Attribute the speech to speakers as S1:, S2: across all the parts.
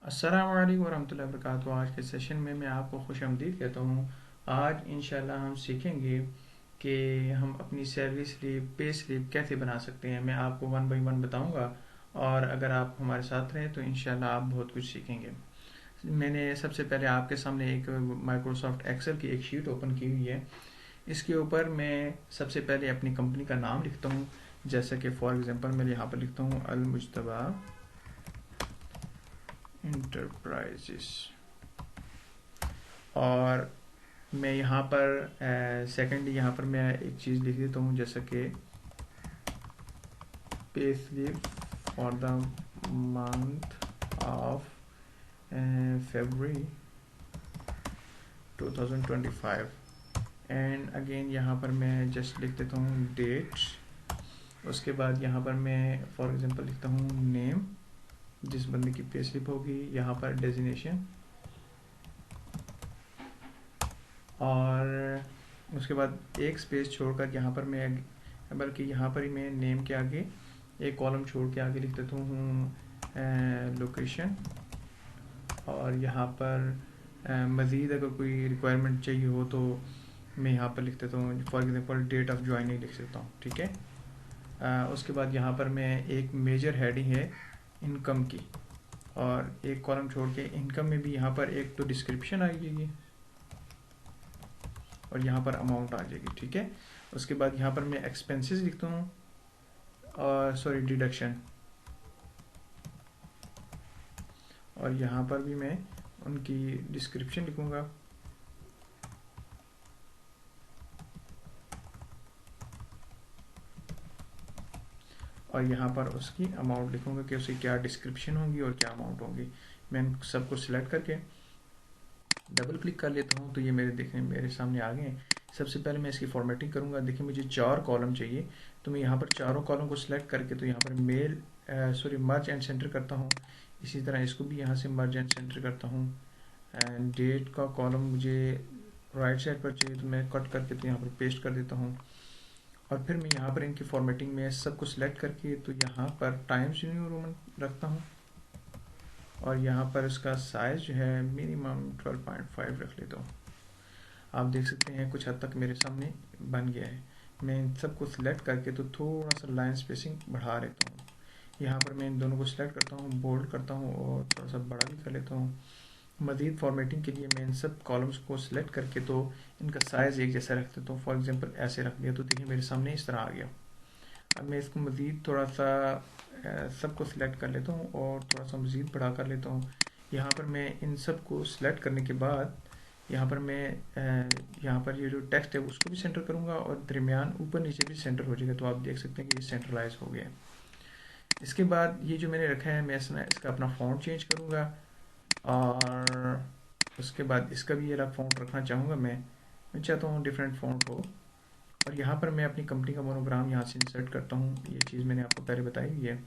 S1: अस्सलाम वालेकुम वरहमतुल्लाहि वबरकातुहू। आज के सेशन में मैं आपको खुशामदीद कहता हूँ। आज इंशाल्लाह हम सीखेंगे कि हम अपनी सैलरी स्लिप पे स्लिप कैसे बना सकते हैं। मैं आपको वन बाय वन बताऊँगा और अगर आप हमारे साथ रहें तो इंशाल्लाह आप बहुत कुछ सीखेंगे। मैंने सबसे पहले आपके सामने एक माइक्रोसॉफ्ट एक्सेल की एक शीट ओपन की हुई है। इसके ऊपर मैं सबसे पहले अपनी कंपनी का नाम लिखता हूँ, जैसा कि फॉर एग्जांपल मैं यहाँ पर लिखता हूँ अल मुज्तबा इंटरप्राइजेस। और मैं यहाँ पर सेकंड यहाँ पर मैं एक चीज़ लिख देता हूँ, जैसा कि pay slip for the month of February 2025। And again यहाँ पर मैं जस्ट लिख देता हूँ डेट। उसके बाद यहाँ पर मैं फॉर एग्जांपल लिखता हूँ नेम, जिस बंदे की पे स्लिप होगी। यहाँ पर डेजिनेशन, और उसके बाद एक स्पेस छोड़कर यहाँ पर मैं, बल्कि यहाँ पर ही मैं नेम के आगे एक कॉलम छोड़ के आगे लिख देता हूँ लोकेशन। और यहाँ पर मज़ीद अगर कोई रिक्वायरमेंट चाहिए हो तो मैं यहाँ पर लिख देता हूँ, for example date of joining लिख सकता हूँ। ठीक है। उसके बाद यहाँ पर मैं एक मेजर हेडिंग है इनकम की, और एक कॉलम छोड़ के इनकम में भी यहाँ पर एक तो डिस्क्रिप्शन आएगी और यहाँ पर अमाउंट आ जाएगी। ठीक है। उसके बाद यहाँ पर मैं एक्सपेंसेस लिखता हूँ, और सॉरी डिडक्शन, और यहाँ पर भी मैं उनकी डिस्क्रिप्शन लिखूँगा। और यहाँ पर उसकी अमाउंट लिखूँगा कि उसकी क्या डिस्क्रिप्शन होगी और क्या अमाउंट होगी। मैं इन सबको सिलेक्ट करके डबल क्लिक कर लेता हूँ तो ये मेरे सामने आ गए। सबसे पहले मैं इसकी फॉर्मेटिंग करूँगा। देखिए मुझे 4 कॉलम चाहिए, तो मैं यहाँ पर चारों कॉलम को सिलेक्ट करके तो यहाँ पर मर्ज एंड सेंटर करता हूँ। इसी तरह इसको भी यहाँ से मर्ज एंड सेंटर करता हूँ। एंड डेट का कॉलम मुझे राइट साइड पर चाहिए, तो मैं कट करके तो यहाँ पर पेस्ट कर देता हूँ। और फिर मैं यहाँ पर इनकी फॉर्मेटिंग में सबको सिलेक्ट करके तो यहाँ पर टाइम्स न्यू रोमन रखता हूँ, और यहाँ पर इसका साइज़ जो है मिनिमम 12.5 रख लेता हूँ। आप देख सकते हैं कुछ हद तक मेरे सामने बन गया है। मैं इन सबको सिलेक्ट करके तो थोड़ा सा लाइन स्पेसिंग बढ़ा लेता हूँ। यहाँ पर मैं इन दोनों को सिलेक्ट करता हूँ, बोल्ड करता हूँ और थोड़ा सा बड़ा भी कर लेता हूँ। मज़ीद फॉर्मेटिंग के लिए मैं इन सब कॉलम्स को सिलेक्ट करके तो इनका साइज़ एक जैसा रख देता हूँ। फॉर एग्जांपल ऐसे रख दिया तो देखिए मेरे सामने इस तरह आ गया। अब मैं इसको मज़ीद थोड़ा सा सबको सिलेक्ट कर लेता हूँ और थोड़ा सा मज़ीद बड़ा कर लेता हूँ। यहाँ पर मैं इन सब को सिलेक्ट करने के बाद यहाँ पर मैं यहाँ पर ये जो टेक्स्ट है उसको भी सेंटर करूँगा, और दरमियान ऊपर नीचे भी सेंटर हो जाएगा। तो आप देख सकते हैं कि ये सेंट्रलाइज हो गया है। इसके बाद ये जो मैंने रखा है मैं इसका अपना फ़ॉन्ट चेंज करूँगा, और उसके बाद इसका भी ये अलग फ़ॉन्ट रखना चाहूँगा। मैं चाहता हूँ डिफरेंट फ़ॉन्ट हो। और यहाँ पर मैं अपनी कंपनी का मोनोग्राम यहाँ से इंसर्ट करता हूँ। ये चीज़ मैंने आपको पहले बताई हुई है।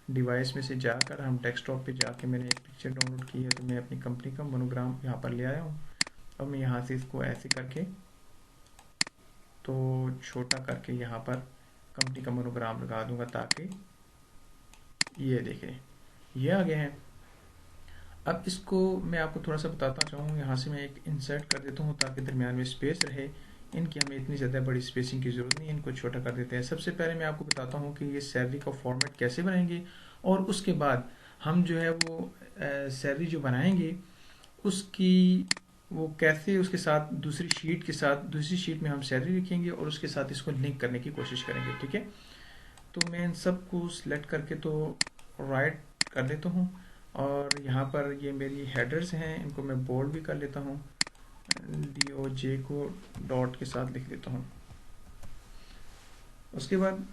S1: डिवाइस में से जाकर हम डेस्कटॉप पे जाके मैंने एक पिक्चर डाउनलोड की है, तो मैं अपनी कंपनी का मोनोग्राम यहाँ पर ले आया हूँ। अब मैं यहाँ से इसको ऐसे करके तो छोटा करके यहाँ पर कंपनी का मोनोग्राम लगा दूंगा, ताकि ये देखें ये आ गए हैं। अब इसको मैं आपको थोड़ा सा बताता चाहूँ। यहाँ से मैं एक इंसर्ट कर देता हूँ ताकि दरमियान में स्पेस रहे। इनकी हमें इतनी ज़्यादा बड़ी स्पेसिंग की ज़रूरत नहीं है, इनको छोटा कर देते हैं। सबसे पहले मैं आपको बताता हूँ कि ये सैलरी का फॉर्मेट कैसे बनाएंगे, और उसके बाद हम जो है वो सैलरी जो बनाएंगे उसकी वो कैसे उसके साथ दूसरी शीट में हम सैलरी लिखेंगे और उसके साथ इसको लिंक करने की कोशिश करेंगे। ठीक है। तो मैं इन सब को सिलेक्ट करके तो राइट कर देता हूँ, और यहाँ पर ये मेरी हेडर्स हैं, इनको मैं बोल्ड भी कर लेता हूँ। DOJ को डॉट के साथ लिख देता हूँ। उसके बाद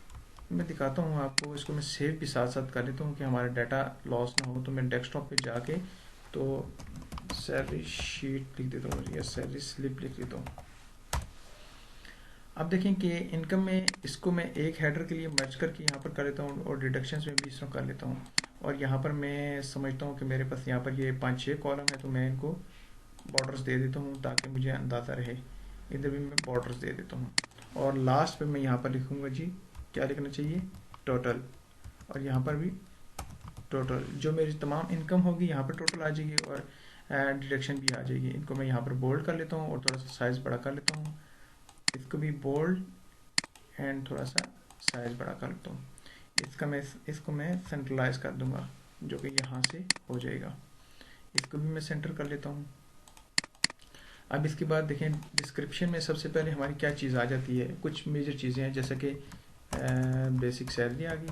S1: मैं दिखाता हूँ आपको, इसको मैं सेव भी साथ साथ कर लेता हूँ कि हमारा डाटा लॉस ना हो। तो मैं डेस्कटॉप पे जाके तो सैलरी शीट लिख देता हूँ या सैलरी स्लिप लिख देता हूँ। अब देखें कि इनकम में इसको मैं एक हेडर के लिए मर्ज करके यहाँ पर कर लेता हूँ, और डिडक्शंस में भी इस तरह कर लेता हूँ। और यहाँ पर मैं समझता हूँ कि मेरे पास यहाँ पर ये 5-6 कॉलम है, तो मैं इनको बॉर्डर्स दे देता हूँ ताकि मुझे अंदाज़ा रहे। इधर भी मैं बॉर्डर्स दे देता हूँ, और लास्ट पे मैं यहाँ पर लिखूँगा जी क्या लिखना चाहिए, टोटल। और यहाँ पर भी टोटल जो मेरी तमाम इनकम होगी यहाँ पर टोटल आ जाएगी और डिडक्शन भी आ जाएगी। इनको मैं यहाँ पर बोल्ड कर लेता हूँ और थोड़ा सा साइज़ बड़ा कर लेता हूँ, इसको भी बोल्ड एंड थोड़ा सा साइज़ बड़ा कर लेता हूँ। इसको मैं सेंट्रलाइज कर दूंगा जो कि यहाँ से हो जाएगा। इसको भी मैं सेंटर कर लेता हूँ। अब इसके बाद देखें डिस्क्रिप्शन में सबसे पहले हमारी क्या चीज़ आ जाती है, कुछ मेजर चीज़ें हैं जैसे कि बेसिक सैलरी आ गई,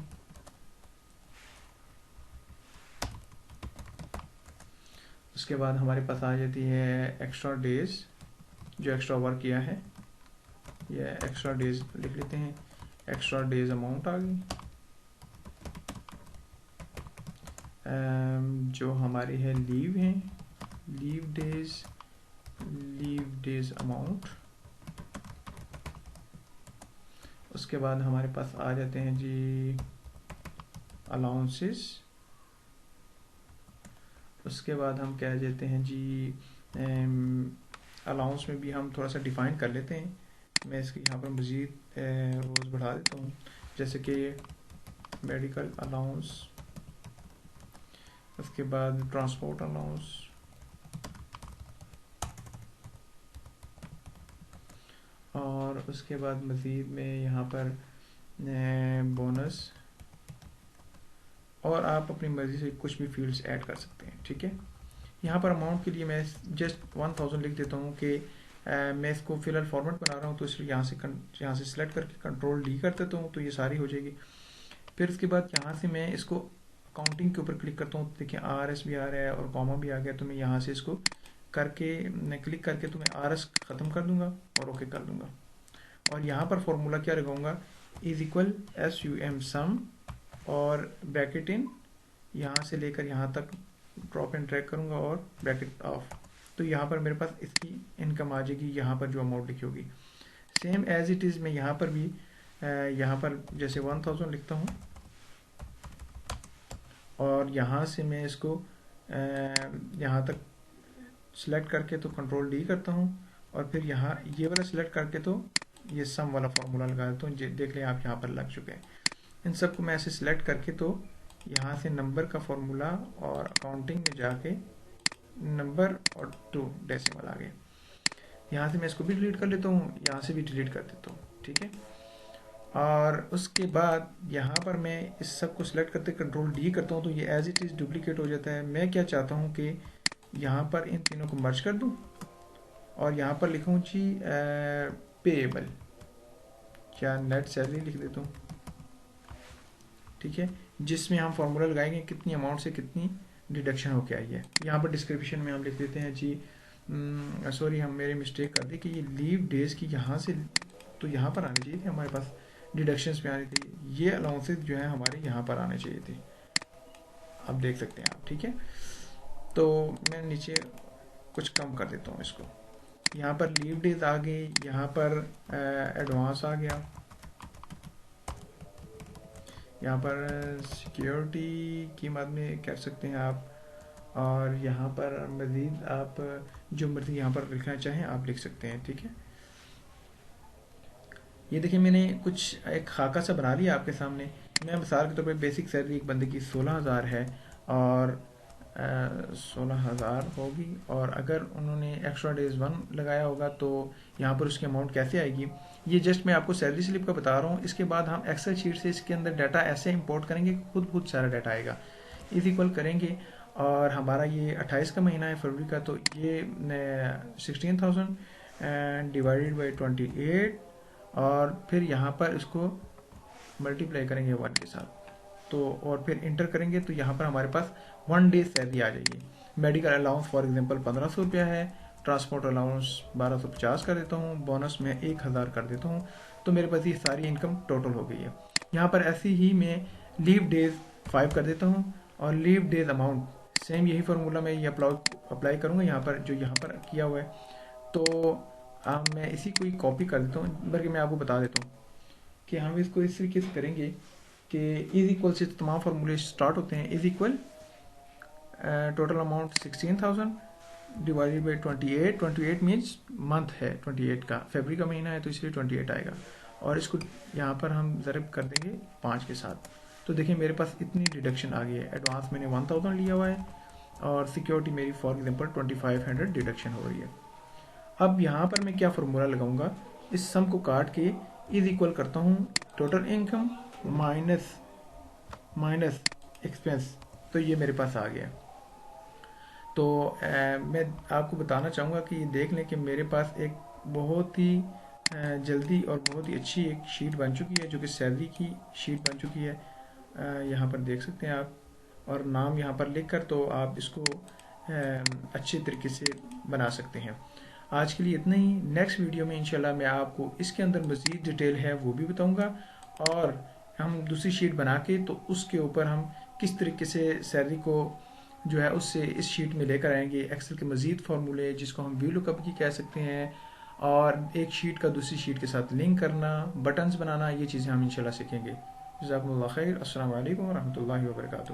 S1: उसके बाद हमारे पास आ जाती है एक्स्ट्रा डेज, जो एक्स्ट्रा वर्क किया है, ये एक्स्ट्रा डेज लिख लेते हैं। एक्स्ट्रा डेज अमाउंट आ गई, जो हमारी है लीव है, लीव डेज अमाउंट। उसके बाद हमारे पास आ जाते हैं जी अलाउंसेस। उसके बाद हम कह देते हैं जी अलाउंस में भी हम थोड़ा सा डिफाइन कर लेते हैं। मैं इसकी यहाँ पर मज़ीद रोज़ बढ़ा देता हूँ, जैसे कि मेडिकल अलाउंस, उसके बाद ट्रांसपोर्ट अलाउंस, और उसके बाद मज़ीद में यहाँ पर बोनस, और आप अपनी मर्ज़ी से कुछ भी फील्ड्स ऐड कर सकते हैं। ठीक है, यहाँ पर अमाउंट के लिए मैं जस्ट 1000 लिख देता हूँ कि मैं इसको फिलहाल फॉर्मेट बना रहा हूँ, तो इसलिए यहाँ से सिलेक्ट करके कंट्रोल डी कर देता हूँ, तो ये सारी हो जाएगी। फिर उसके बाद यहाँ से मैं इसको अकाउंटिंग के ऊपर क्लिक करता हूँ, देखिए RS भी आ रहा है और कॉमा भी आ गया, तो मैं यहाँ से इसको क्लिक करके तो मैं RS ख़त्म कर दूंगा और ओके कर दूंगा। और यहाँ पर फॉर्मूला क्या लगाऊंगा, इज इक्वल SUM सम और ब्रैकेट इन, यहाँ से लेकर यहाँ तक ड्रॉप एंड ड्रैग करूंगा और ब्रैकेट ऑफ, तो यहाँ पर मेरे पास इसकी इनकम आ जाएगी, यहाँ पर जो अमाउंट लिखी होगी। सेम एज इट इज़ मैं यहाँ पर भी यहाँ पर जैसे 1000 लिखता हूँ और यहाँ से मैं इसको यहाँ तक सिलेक्ट करके तो कंट्रोल डी करता हूँ और फिर यहाँ ये वाला सिलेक्ट करके तो ये सम वाला फॉर्मूला लगा देता हूँ। देख लें आप यहाँ पर लग चुके हैं। इन सबको मैं ऐसे सिलेक्ट करके तो यहाँ से नंबर का फॉर्मूला और अकाउंटिंग में जाके नंबर और 2 डेसिमल आ गए। यहाँ से मैं इसको भी डिलीट कर लेता हूँ, यहाँ से भी डिलीट कर देता हूँ। ठीक है, और उसके बाद यहाँ पर मैं इस सब को सिलेक्ट करते कंट्रोल डी करता हूँ तो ये एज इट इज़ डुप्लीकेट हो जाता है। मैं क्या चाहता हूँ कि यहाँ पर इन तीनों को मर्ज कर दूँ और यहाँ पर लिखूँ जी पेएबल, क्या नेट सैलरी लिख देता हूँ। ठीक है, जिसमें हम फॉर्मूला लगाएंगे कितनी अमाउंट से कितनी डिडक्शन होके आई है। यहाँ पर डिस्क्रिप्शन में हम लिख देते हैं जी सॉरी हम मेरी मिस्टेक कर दी कि ये लीव डेज की यहाँ से तो यहाँ पर आनी चाहिए थी, हमारे पास डिडक्शंस में आनी थी, ये अलाउंसेस जो है हमारे यहाँ पर आने चाहिए थे। अब देख सकते हैं आप। ठीक है, तो मैं नीचे कुछ कम कर देता हूँ इसको। यहाँ पर लीव डेज आ गई, यहाँ पर एडवांस आ गया, यहाँ पर सिक्योरिटी की मद में कर सकते हैं आप, और यहाँ पर मज़ीद आप जो मर्जी यहाँ पर लिखना चाहें आप लिख सकते हैं। ठीक है, ये देखिए मैंने कुछ एक खाका सा बना लिया आपके सामने। मैं मिसाल के तौर पे बेसिक सैलरी एक बंदे की 16,000 है और 16,000 होगी, और अगर उन्होंने एक्स्ट्रा डेज 1 लगाया होगा तो यहाँ पर उसकी अमाउंट कैसे आएगी, ये जस्ट मैं आपको सैलरी स्लिप का बता रहा हूँ। इसके बाद हम एक्सेल शीट से इसके अंदर डाटा ऐसे इंपोर्ट करेंगे, खुद सारा डाटा आएगा, इज इक्वल करेंगे, और हमारा ये 28 का महीना है फरवरी का, तो ये 16,000 डिवाइडेड बाई 28, और फिर यहाँ पर इसको मल्टीप्लाई करेंगे 1 के साथ, तो और फिर इंटर करेंगे तो यहाँ पर हमारे पास 1 डे सैलरी आ जाएगी। मेडिकल अलाउंस फॉर एग्जांपल 1500 रुपया है, ट्रांसपोर्ट अलाउंस 1250 कर देता हूँ, बोनस में 1000 कर देता हूँ, तो मेरे पास ये सारी इनकम टोटल हो गई है। यहाँ पर ऐसे ही मैं लीव डेज 5 कर देता हूँ और लीव डेज अमाउंट सेम यही फार्मूला मैं ये अप्लाई करूँगा यहाँ पर जो यहाँ पर किया हुआ है। तो मैं इसी को ही कॉपी कर देता हूँ, बल्कि मैं आपको बता देता हूँ कि हम इसको इस तरीके से करेंगे कि इज इक्वल से तमाम फार्मूले स्टार्ट होते हैं। Is equal total amount 16,000 divided by 28 means month है 28 का, फरवरी का महीना है तो इसलिए 28 आएगा, और इसको यहाँ पर हम ज़रब कर देंगे 5 के साथ। तो देखिए मेरे पास इतनी डिडक्शन आ गई है। एडवांस मैंने 1000 लिया हुआ है और सिक्योरिटी मेरी फॉर एग्जांपल 2500 डिडक्शन हो रही है। अब यहाँ पर मैं क्या फार्मूला लगाऊंगा, इस सम को काट के इज इक्वल करता हूँ टोटल इनकम माइनस एक्सपेंस, तो ये मेरे पास आ गया। तो मैं आपको बताना चाहूँगा कि देख लें कि मेरे पास एक बहुत ही जल्दी और बहुत ही अच्छी एक शीट बन चुकी है, जो कि सैलरी की शीट बन चुकी है। यहाँ पर देख सकते हैं आप, और नाम यहाँ पर लिख कर तो आप इसको अच्छे तरीके से बना सकते हैं। आज के लिए इतना ही। नेक्स्ट वीडियो में इंशाल्लाह मैं आपको इसके अंदर मज़ीद डिटेल है वो भी बताऊंगा, और हम दूसरी शीट बना के तो उसके ऊपर हम किस तरीके से सैलरी को जो है उससे इस शीट में लेकर आएंगे। एक्सेल के मज़ीद फार्मूले जिसको हम वी लुकअप की कह सकते हैं, और एक शीट का दूसरी शीट के साथ लिंक करना, बटन्स बनाना, ये चीज़ें हम इंशाल्लाह सीखेंगे। जज़ाकुमुल्लाह खैर। अस्सलाम वालेकुम व रहमतुल्लाहि व बरकातुहू।